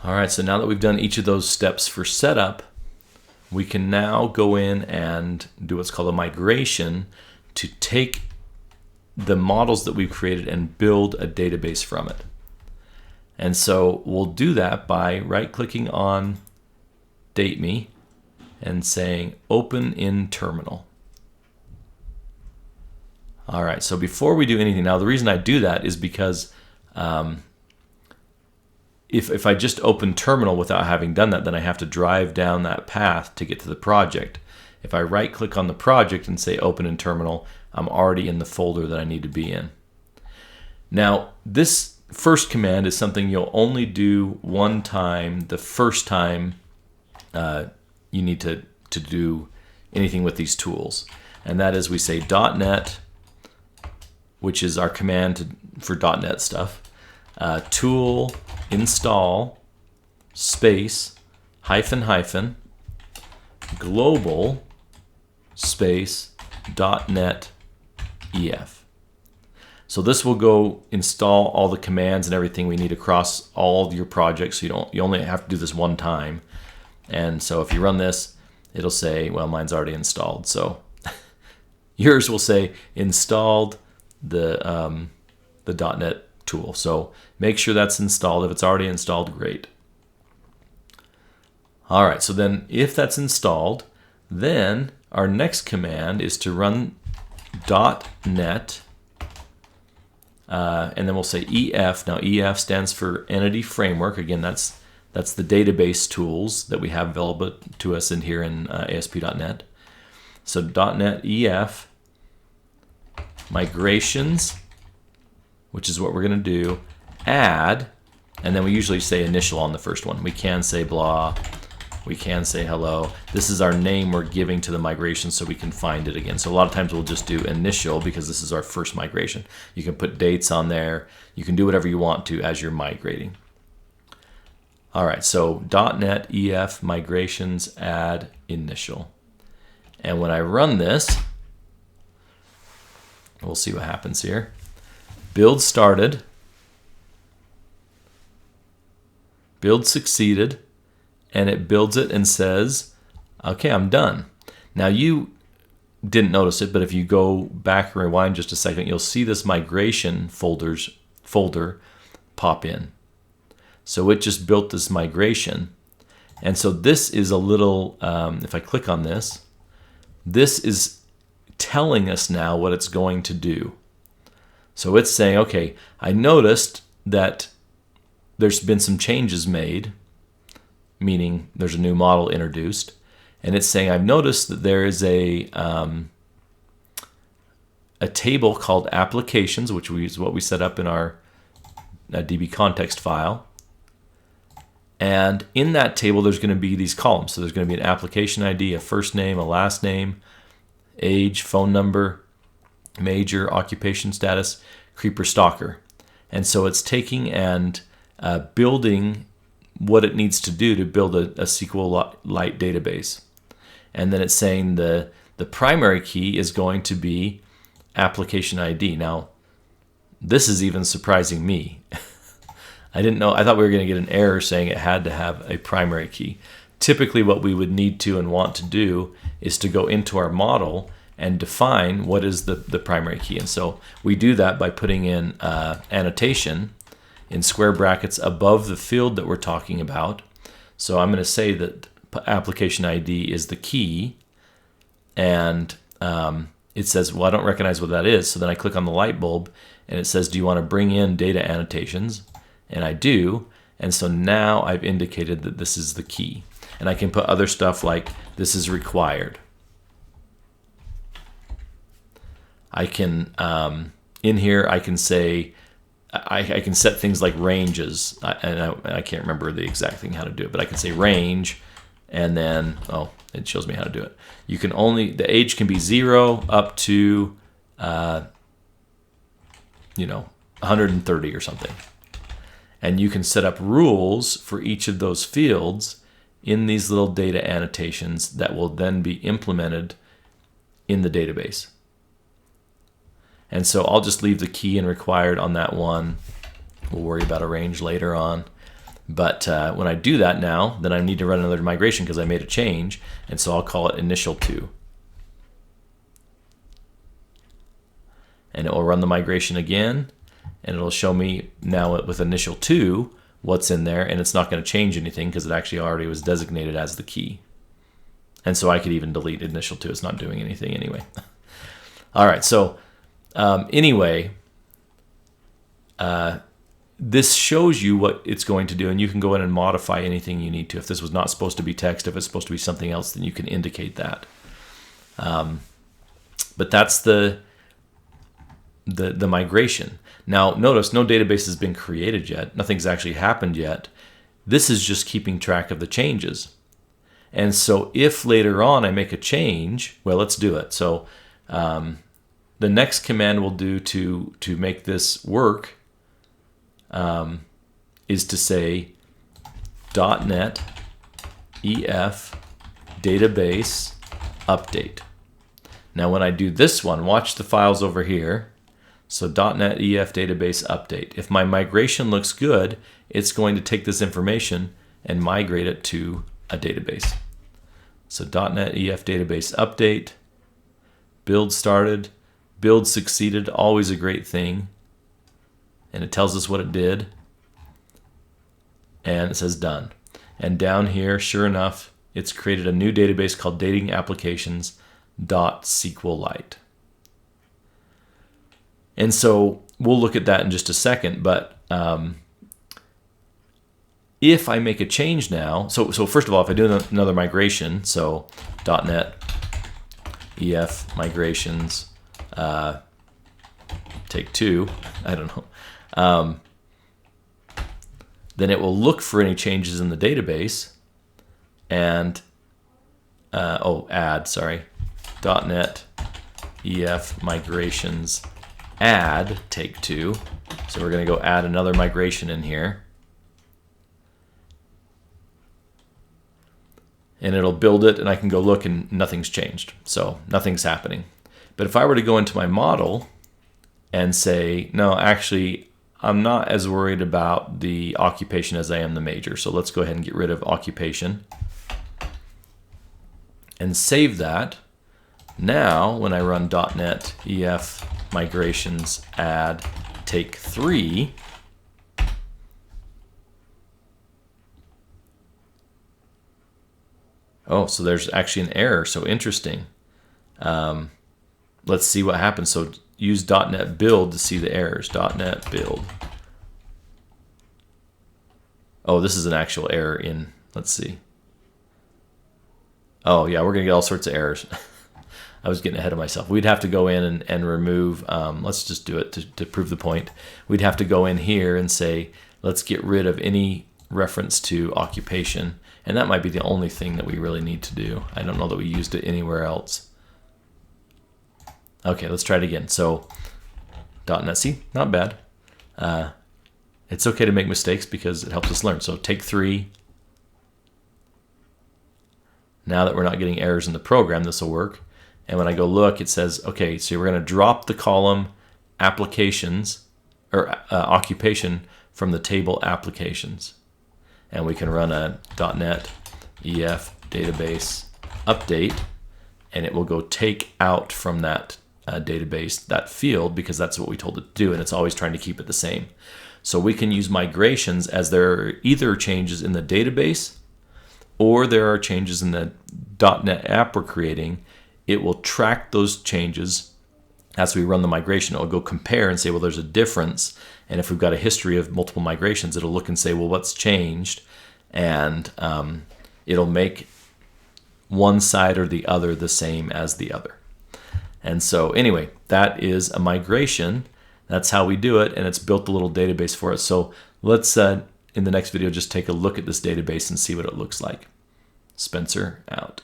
All right, so now that we've done each of those steps for setup, we can now go in and do what's called a migration to take the models that we've created and build a database from it. And so we'll do that by right-clicking on DateMe and saying Open in Terminal. All right, so before we do anything, now the reason I do that is because if I just open terminal without having done that, then I have to drive down that path to get to the project. If I right click on the project and say open in terminal, I'm already in the folder that I need to be in. Now, this first command is something you'll only do one time, the first time you need to do anything with these tools. And that is we say .NET, which is our command for .NET stuff, tool install space -- global space .NET EF. So this will go install all the commands and everything we need across all of your projects. So you only have to do this one time. And so if you run this, it'll say, well, mine's already installed. So yours will say installed the .NET tool. So make sure that's installed. If it's already installed, great. All right, so then if that's installed, then our next command is to run .NET, and then we'll say EF. Now EF stands for EntityFramework. Again, that's the database tools that we have available to us in here in ASP.NET. So .NET EF migrations, which is what we're going to do, add, and then we usually say initial on the first one. We can say blah, we can say hello. This is our name we're giving to the migration so we can find it again. So a lot of times we'll just do initial because this is our first migration. You can put dates on there. You can do whatever you want to as you're migrating. All right, so .NET EF migrations add initial. And when I run this, we'll see what happens here. Build started, build succeeded, and it builds it and says, okay, I'm done. Now you didn't notice it, but if you go back and rewind just a second, you'll see this migration folder pop in. So it just built this migration. And so this is a little, if I click on this, this is telling us now what it's going to do. So it's saying, okay, I noticed that there's been some changes made, meaning there's a new model introduced, and it's saying I've noticed that there is a table called applications, which is what we set up in our DB context file. And in that table, there's going to be these columns. So there's going to be an application ID, a first name, a last name, age, phone number, major, occupation status, creeper, stalker. And so it's taking and building what it needs to do to build a SQLite database. And then it's saying the primary key is going to be application ID. Now, this is even surprising me. I didn't know. I thought we were going to get an error saying it had to have a primary key. Typically what we would need to and want to do is to go into our model and define what is the primary key. And so we do that by putting in annotation in square brackets above the field that we're talking about. So I'm going to say that application ID is the key, and it says, well, I don't recognize what that is. So then I click on the light bulb and it says, do you want to bring in data annotations? And I do. And so now I've indicated that this is the key. And I can put other stuff like this is required. I can, in here, I can say, I can set things like ranges. I can't remember the exact thing how to do it, but I can say range, and then, oh, it shows me how to do it. You can only, the age can be 0 up to, 130 or something. And you can set up rules for each of those fields in these little data annotations that will then be implemented in the database. And so I'll just leave the key and required on that one. We'll worry about a range later on. But when I do that now, then I need to run another migration because I made a change, and so I'll call it initial2. And it will run the migration again, and it'll show me now with initial2 what's in there, and it's not going to change anything because it actually already was designated as the key. And so I could even delete initial2. It's not doing anything anyway. All right, so anyway, this shows you what it's going to do, and you can go in and modify anything you need to. If this was not supposed to be text, if it's supposed to be something else, then you can indicate that. But that's the migration. Now, notice no database has been created yet. Nothing's actually happened yet. This is just keeping track of the changes. And so if later on I make a change, well, let's do it. So the next command we'll do to make this work is to say .NET EF database update. Now when I do this one, watch the files over here. So .NET EF database update. If my migration looks good, it's going to take this information and migrate it to a database. So .NET EF database update, build started, build succeeded, always a great thing. And it tells us what it did. And it says done. And down here, sure enough, it's created a new database called dating applications.SQLite. And so we'll look at that in just a second, but if I make a change now, so first of all, if I do another migration, so .NET EF migrations, take 2, I don't know, then it will look for any changes in the database and, .NET EF migrations add take 2. So we're going to go add another migration in here. And it'll build it, and I can go look, and nothing's changed. So nothing's happening. But if I were to go into my model and say, no, actually, I'm not as worried about the occupation as I am the major. So let's go ahead and get rid of occupation and save that. Now, when I run .NET EF migrations add take 3, oh, so there's actually an error. So interesting. Let's see what happens. So use .NET build to see the errors. .NET build. Oh, this is an actual error in, let's see. Oh yeah, we're gonna get all sorts of errors. I was getting ahead of myself. We'd have to go in and remove, let's just do it to prove the point. We'd have to go in here and say, let's get rid of any reference to occupation. And that might be the only thing that we really need to do. I don't know that we used it anywhere else. Okay, let's try it again. So .NET, see, not bad. It's okay to make mistakes because it helps us learn. So take 3. Now that we're not getting errors in the program, this will work. And when I go look, it says, okay, so we're going to drop the column applications or occupation from the table applications. And we can run a .NET EF database update, and it will go take out from that database, that field, because that's what we told it to do, and it's always trying to keep it the same. So we can use migrations as there are either changes in the database or there are changes in the .NET app we're creating. It will track those changes as we run the migration. It will go compare and say, well, there's a difference. And if we've got a history of multiple migrations, it'll look and say, well, what's changed? And it'll make one side or the other the same as the other. And so anyway, that is a migration. That's how we do it, and it's built a little database for us. So let's, in the next video, just take a look at this database and see what it looks like. Spencer out.